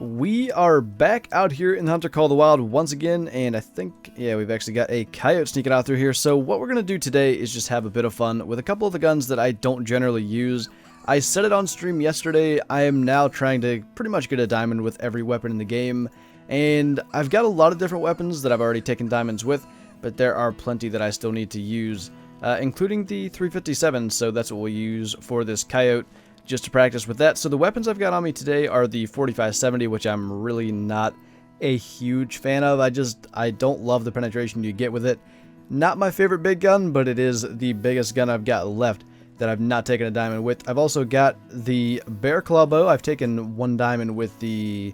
We are back out here in the Hunter Call of the Wild once again, and I think, yeah, we've actually got a coyote sneaking out through here. So what we're going to do today is just have a bit of fun with a couple of the guns that I don't generally use. I said it on stream yesterday, I am now trying to pretty much get a diamond with every weapon in the game, and I've got a lot of different weapons that I've already taken diamonds with, but there are plenty that I still need to use, including the 357, so that's what we'll use for this coyote, just to practice with that. So the weapons I've got on me today are the 4570, which I'm really not a huge fan of. I don't love the penetration you get with it. Not my favorite big gun, but it is the biggest gun I've got left that I've not taken a diamond with. I've also got the bear claw bow. I've taken one diamond with the,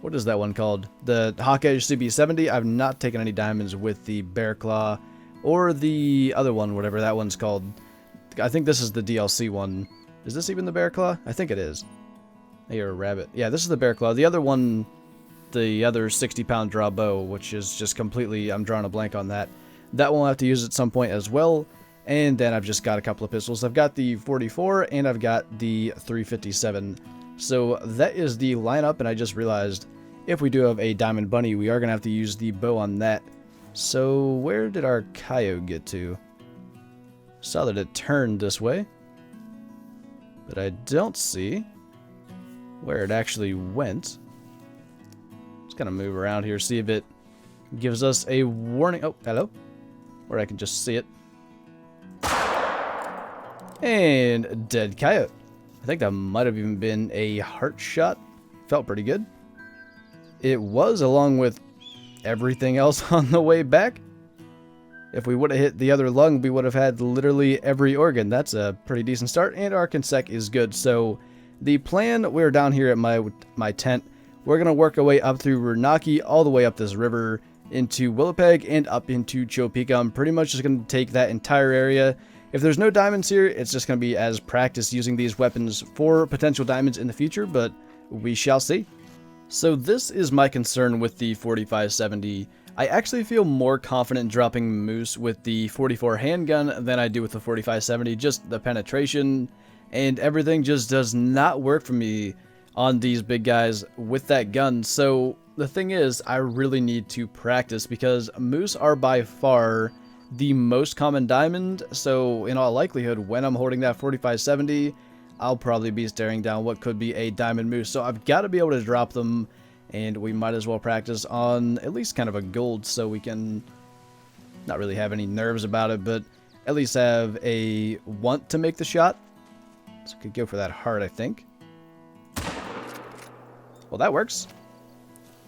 what is that one called? The Hawkeye CB70. I've not taken any diamonds with the bear claw or the other one, whatever that one's called. I think this is the DLC one. Is this even the bear claw? I think it is. Hey, you're a rabbit. Yeah, this is the bear claw. The other one, the other 60-pound draw bow, which is just completely, I'm drawing a blank on that. That one I'll have to use at some point as well. And then I've just got a couple of pistols. I've got the 44 and I've got the 357. So that is the lineup, and I just realized if we do have a diamond bunny, we are going to have to use the bow on that. So where did our coyote get to? Saw that it turned this way, but I don't see where it actually went. Just gonna move around here, see if it gives us a warning. Oh, hello. Or I can just see it. And dead coyote. I think that might have even been a heart shot. Felt pretty good. It was, along with everything else on the way back. If we would have hit the other lung, we would have had literally every organ. That's a pretty decent start, and our consec is good. So the plan, we're down here at my tent. We're going to work our way up through Runaki, all the way up this river, into Willowpeg, and up into Chopeka. I'm pretty much just going to take that entire area. If there's no diamonds here, it's just going to be as practice using these weapons for potential diamonds in the future, but we shall see. So this is my concern with the 4570. I actually feel more confident dropping moose with the 44 handgun than I do with the 4570. Just the penetration and everything just does not work for me on these big guys with that gun. So the thing is, I really need to practice because moose are by far the most common diamond. So in all likelihood, when I'm holding that 4570, I'll probably be staring down what could be a diamond moose. So I've got to be able to drop them, and we might as well practice on at least kind of a gold so we can not really have any nerves about it, but at least have a want to make the shot. So we could go for that heart, I think. Well, that works.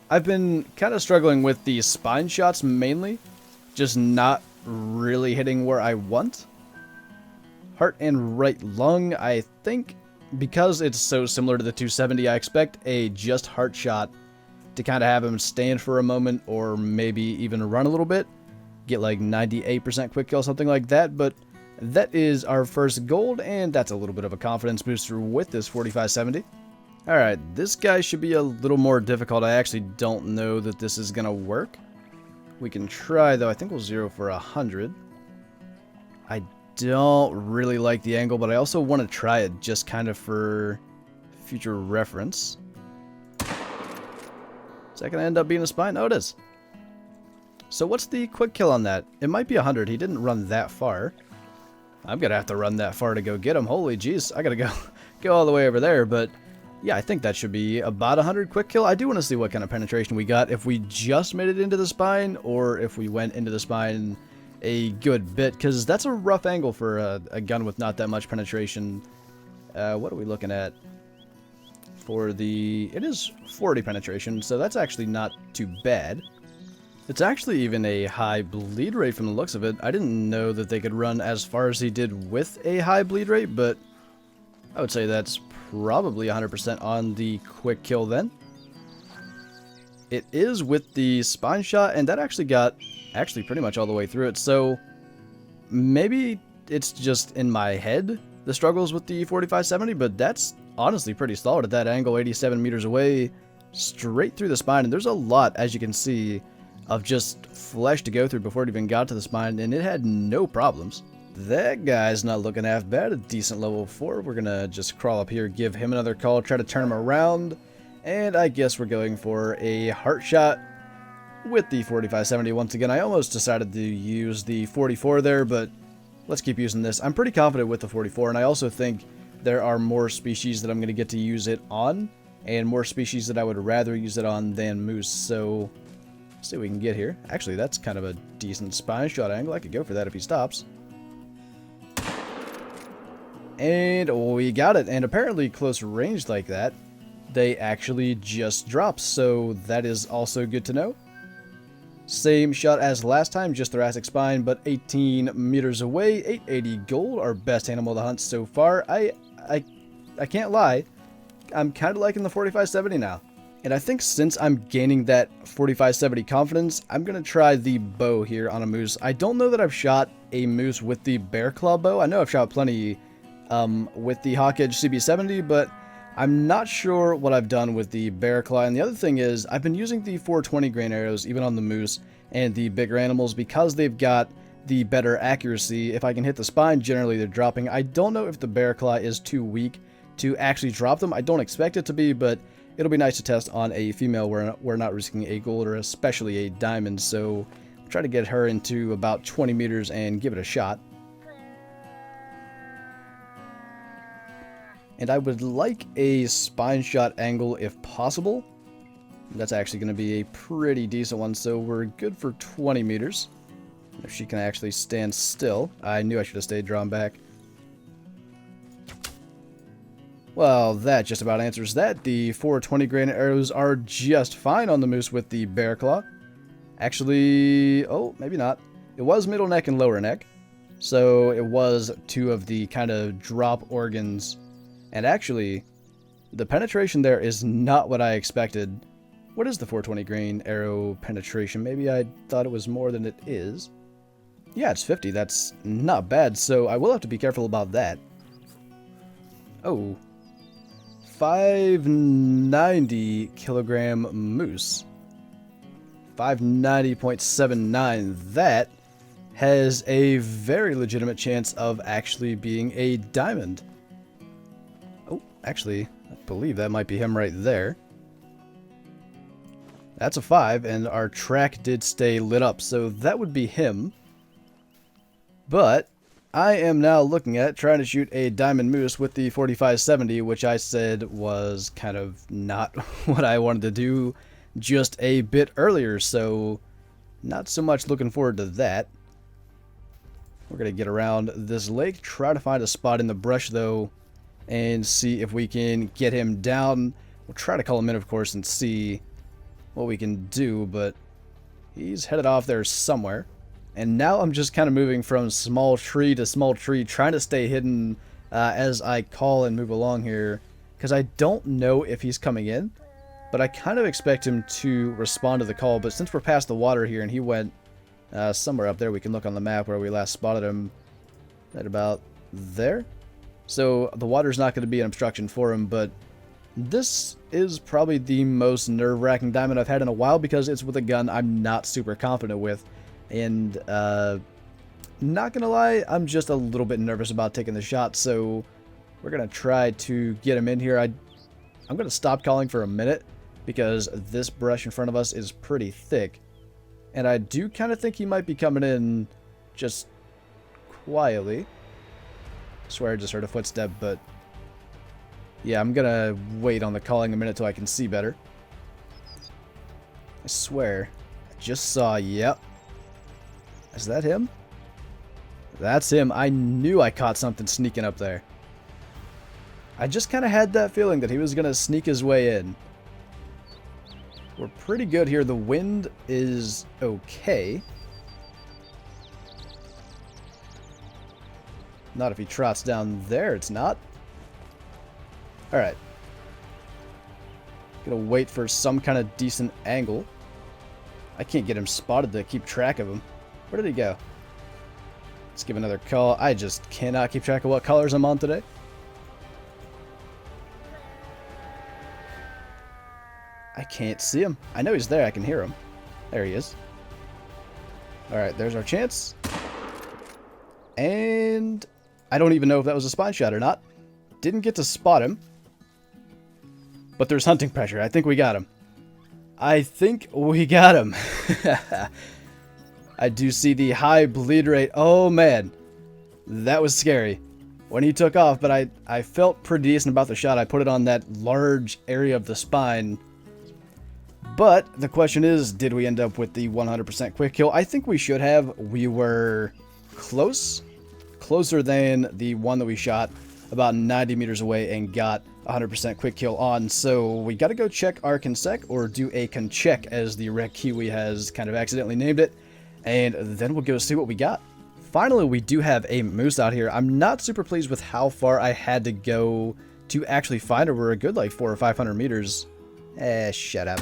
I've been kind of struggling with the spine shots mainly, just not really hitting where I want. Heart and right lung, I think, because it's so similar to the 270, I expect a just heart shot to kind of have him stand for a moment, or maybe even run a little bit, get like 98% quick kill, something like that. But that is our first gold, and that's a little bit of a confidence booster with this 4570. Alright, this guy should be a little more difficult. I actually don't know that this is going to work. We can try, though. I think we'll 0 for 100. I don't really like the angle, but I also want to try it just kind of for future reference. Is that going to end up being a spine? Oh, it is. So what's the quick kill on that? It might be 100. He didn't run that far. I'm going to have to run that far to go get him. Holy jeez. I got to go all the way over there. But yeah, I think that should be about 100 quick kill. I do want to see what kind of penetration we got. If we just made it into the spine, or if we went into the spine a good bit, because that's a rough angle for a gun with not that much penetration. What are we looking at? For the, it is 40 penetration, so that's actually not too bad. It's actually even a high bleed rate from the looks of it. I didn't know that they could run as far as he did with a high bleed rate, but I would say that's probably 100% on the quick kill then. It is with the spine shot, and that actually got pretty much all the way through it, so maybe it's just in my head, the struggles with the 4570, but that's honestly pretty solid at that angle, 87 meters away, straight through the spine. And there's a lot, as you can see, of just flesh to go through before it even got to the spine, and it had no problems. That guy's not looking half bad, a decent level 4. We're gonna just crawl up here, give him another call, try to turn him around, And I guess we're going for a heart shot with the 4570 once again. I almost decided to use the 44 there, but let's keep using this. I'm pretty confident with the 44, and I also think there are more species that I'm going to get to use it on, and more species that I would rather use it on than moose. So, let's see what we can get here. Actually, that's kind of a decent spine shot angle. I could go for that if he stops. And we got it. And apparently close range like that, they actually just drop. So that is also good to know. Same shot as last time, just thoracic spine, but 18 meters away. 880 gold, our best animal to hunt so far. I can't lie, I'm kind of liking the 4570 now. And I think since I'm gaining that 4570 confidence, I'm going to try the bow here on a moose. I don't know that I've shot a moose with the bear claw bow. I know I've shot plenty with the hawk edge CB70, but I'm not sure what I've done with the bear claw. And the other thing is, I've been using the 420 grain arrows even on the moose and the bigger animals because they've got the better accuracy. If I can hit the spine, generally they're dropping. I don't know if the bear claw is too weak to actually drop them. I don't expect it to be, but it'll be nice to test on a female where we're not risking a gold or especially a diamond. So I'll try to get her into about 20 meters and give it a shot. And I would like a spine shot angle if possible. That's actually going to be a pretty decent one, so we're good for 20 meters. If she can actually stand still. I knew I should have stayed drawn back. Well, that just about answers that. The 420 grain arrows are just fine on the moose with the bear claw. Actually, oh, maybe not. It was middle neck and lower neck. So it was two of the kind of drop organs. And actually, the penetration there is not what I expected. What is the 420 grain arrow penetration? Maybe I thought it was more than it is. Yeah, it's 50. That's not bad. So I will have to be careful about that. Oh. 590 kilogram moose. 590.79. That has a very legitimate chance of actually being a diamond. Oh, actually, I believe that might be him right there. That's a 5, and our track did stay lit up, so that would be him. But I am now looking at trying to shoot a diamond moose with the 4570, which I said was kind of not what I wanted to do just a bit earlier, so not so much looking forward to that. We're going to get around this lake, try to find a spot in the brush though, and see if we can get him down. We'll try to call him in, of course, and see what we can do, but he's headed off there somewhere. And now I'm just kind of moving from small tree to small tree, trying to stay hidden as I call and move along here, because I don't know if he's coming in, but I kind of expect him to respond to the call. But since we're past the water here and he went somewhere up there, we can look on the map where we last spotted him, right about there. So the water's not going to be an obstruction for him, but this is probably the most nerve-wracking diamond I've had in a while because it's with a gun I'm not super confident with. And not gonna lie, I'm just a little bit nervous about taking the shot, so we're gonna try to get him in here. I'm gonna stop calling for a minute because this brush in front of us is pretty thick, and I do kind of think he might be coming in just quietly. I swear I just heard a footstep, but yeah, I'm gonna wait on the calling a minute till I can see better. I swear, I just saw, yep. Is that him? That's him. I knew I caught something sneaking up there. I just kind of had that feeling that he was going to sneak his way in. We're pretty good here. The wind is okay. Not if he trots down there. It's not. Alright. Gonna wait for some kind of decent angle. I can't get him spotted to keep track of him. Where did he go? Let's give another call. I just cannot keep track of what colors I'm on today. I can't see him. I know he's there. I can hear him. There he is. Alright, there's our chance. And I don't even know if that was a spine shot or not. Didn't get to spot him. But there's hunting pressure. I think we got him. I think we got him. I do see the high bleed rate. Oh, man. That was scary when he took off, but I felt pretty decent about the shot. I put it on that large area of the spine. But the question is, did we end up with the 100% quick kill? I think we should have. We were closer than the one that we shot about 90 meters away and got 100% quick kill on. So we got to go check our consec, or do a concheck as the Rec Kiwi has kind of accidentally named it. And then we'll go see what we got. Finally, we do have a moose out here. I'm not super pleased with how far I had to go to actually find her. We're a good like 400 or 500 meters. Shut up.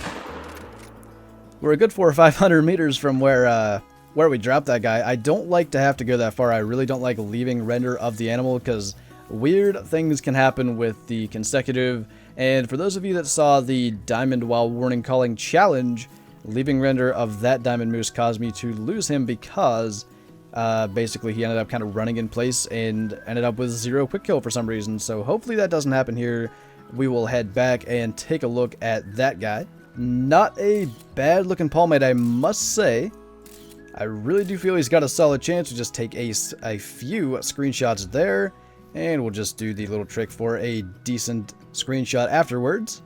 We're a good 400 or 500 meters from where we dropped that guy. I don't like to have to go that far. I really don't like leaving render of the animal because weird things can happen with the consecutive. And for those of you that saw the diamond while warning calling challenge, leaving render of that diamond moose caused me to lose him because basically he ended up kind of running in place and ended up with 0 quick kill for some reason. So hopefully that doesn't happen here. We will head back and take a look at that guy. Not a bad looking palmate, I must say. I really do feel he's got a solid chance. To just take a few screenshots there, and we'll just do the little trick for a decent screenshot afterwards.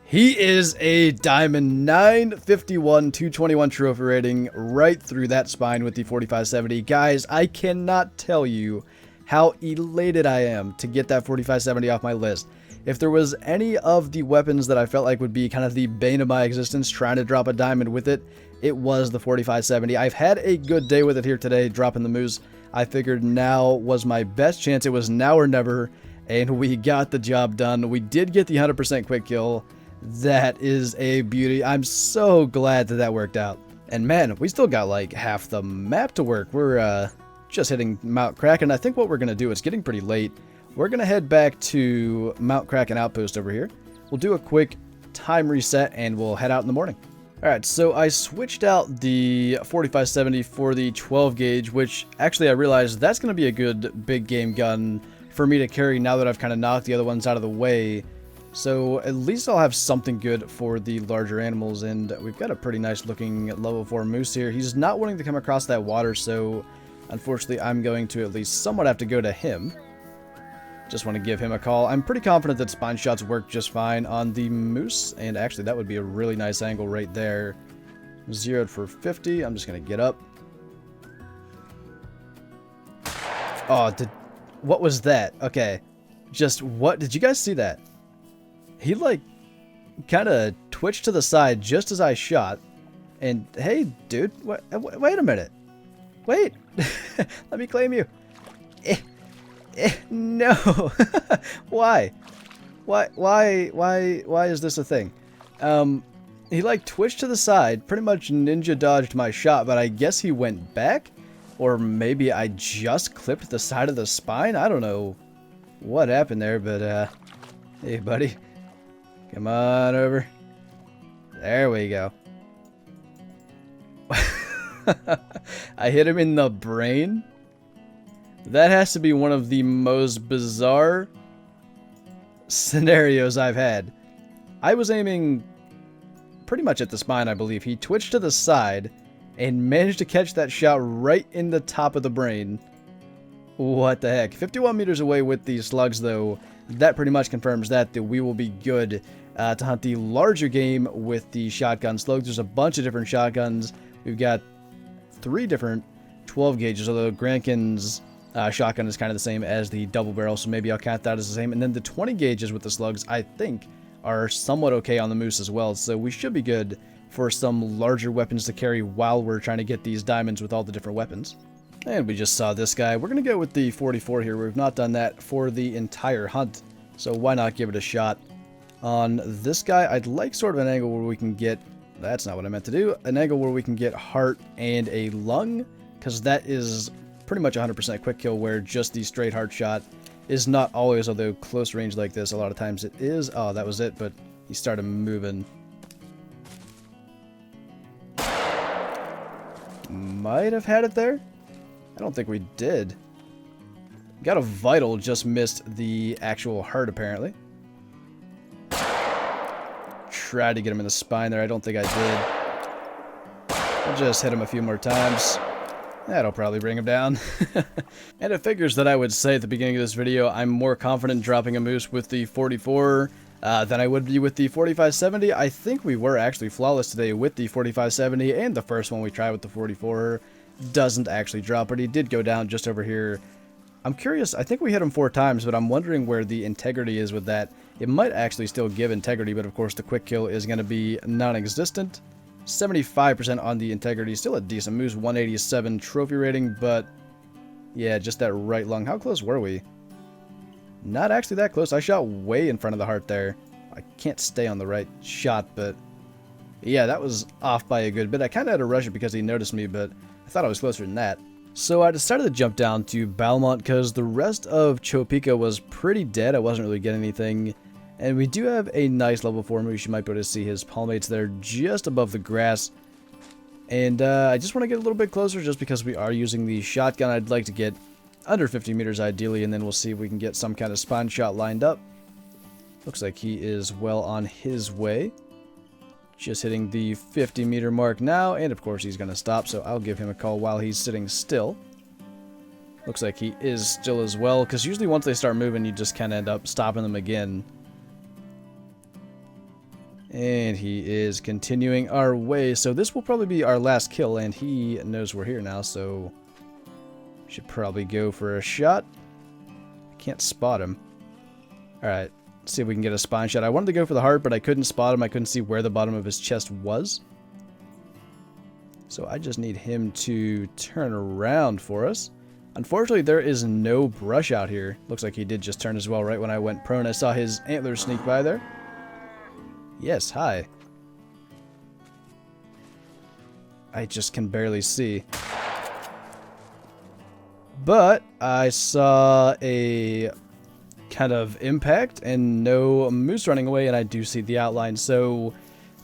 He is a diamond 951, 221 trophy rating right through that spine with the 4570. Guys, I cannot tell you how elated I am to get that 4570 off my list. If there was any of the weapons that I felt like would be kind of the bane of my existence trying to drop a diamond with it, it was the 4570. I've had a good day with it here today, dropping the moose. I figured now was my best chance. It was now or never, and we got the job done. We did get the 100% quick kill. That is a beauty. I'm so glad that that worked out. And man, we still got like half the map to work. We're just hitting Mount Kraken. I think what we're going to do, it's getting pretty late. We're going to head back to Mount Kraken Outpost over here. We'll do a quick time reset and we'll head out in the morning. Alright, so I switched out the 4570 for the 12 gauge, which actually I realized that's going to be a good big game gun for me to carry now that I've kind of knocked the other ones out of the way. So at least I'll have something good for the larger animals, and we've got a pretty nice looking level 4 moose here. He's not wanting to come across that water, so unfortunately I'm going to at least somewhat have to go to him. Just want to give him a call. I'm pretty confident that spine shots work just fine on the moose, and actually that would be a really nice angle right there. Zeroed for 50. I'm just going to get up. Oh, what was that? Okay. Just what? Did you guys see that? He like kind of twitched to the side just as I shot. And hey, dude, wait a minute. Wait. Let me claim you. No. Why is this a thing? He like twitched to the side, pretty much ninja dodged my shot, but I guess he went back, or maybe I just clipped the side of the spine. I don't know what happened there, but hey buddy, come on over. There we go. I hit him in the brain. That has to be one of the most bizarre scenarios I've had. I was aiming pretty much at the spine, I believe. He twitched to the side and managed to catch that shot right in the top of the brain. What the heck? 51 meters away with these slugs, though. That pretty much confirms that we will be good to hunt the larger game with the shotgun slugs. There's a bunch of different shotguns. We've got 3 different 12 gauges, although Grankin's shotgun is kind of the same as the double barrel, so maybe I'll count that as the same. And then the 20 gauges with the slugs, I think, are somewhat okay on the moose as well, so we should be good for some larger weapons to carry while we're trying to get these diamonds with all the different weapons. And we just saw this guy. We're going to go with the 44 here. We've not done that for the entire hunt, so why not give it a shot? On this guy, I'd like sort of an angle where we can get, that's not what I meant to do, an angle where we can get heart and a lung, because that is pretty much 100% quick kill, where just the straight heart shot is not always, although close range like this, a lot of times it is. Oh, that was it, but he started moving. Might have had it there? I don't think we did. Got a vital, just missed the actual heart, apparently. tried to get him in the spine there. I don't think I did. I'll just hit him a few more times. That'll probably bring him down. And it figures that I would say at the beginning of this video, I'm more confident dropping a moose with the 44 than I would be with the 4570. I think we were actually flawless today with the 4570, and the first one we tried with the 44 doesn't actually drop, but he did go down just over here. I'm curious, I think we hit him 4 times, but I'm wondering where the integrity is with that. It might actually still give integrity, but of course the quick kill is going to be non-existent. 75% on the integrity, still a decent moose, 187 trophy rating, but yeah, just that right lung. How close were we? Not actually that close. I shot way in front of the heart there. I can't stay on the right shot, but yeah, that was off by a good bit. I kind of had to rush it because he noticed me, but I thought I was closer than that. So I decided to jump down to Balmont because the rest of Chopika was pretty dead. I wasn't really getting anything. And we do have a nice level 4 moose. You might be able to see his palmates there just above the grass. And I just want to get a little bit closer just because we are using the shotgun. I'd like to get under 50 meters ideally, and then we'll see if we can get some kind of spine shot lined up. Looks like he is well on his way. Just hitting the 50 meter mark now, and of course he's going to stop, so I'll give him a call while he's sitting still. Looks like he is still as well, because usually once they start moving, you just kind of end up stopping them again. And he is continuing our way, so this will probably be our last kill, and he knows we're here now, so should probably go for a shot. I can't spot him. Alright, let's see if we can get a spine shot. I wanted to go for the heart, but I couldn't spot him. I couldn't see where the bottom of his chest was. So I just need him to turn around for us. Unfortunately, there is no brush out here. Looks like he did just turn as well right when I went prone. I saw his antlers sneak by there. Yes, hi. I just can barely see. But I saw a kind of impact and no moose running away, and I do see the outline. So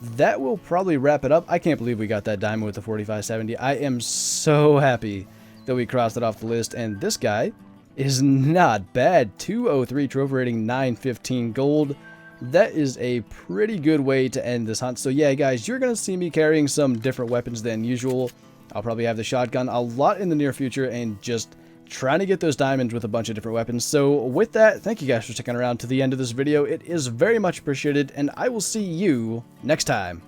that will probably wrap it up. I can't believe we got that diamond with the 4570. I am so happy that we crossed it off the list, and this guy is not bad. 203 trophy rating, 915 gold. That is a pretty good way to end this hunt. So yeah, guys, you're going to see me carrying some different weapons than usual. I'll probably have the shotgun a lot in the near future and just trying to get those diamonds with a bunch of different weapons. So with that, thank you guys for sticking around to the end of this video. It is very much appreciated, and I will see you next time.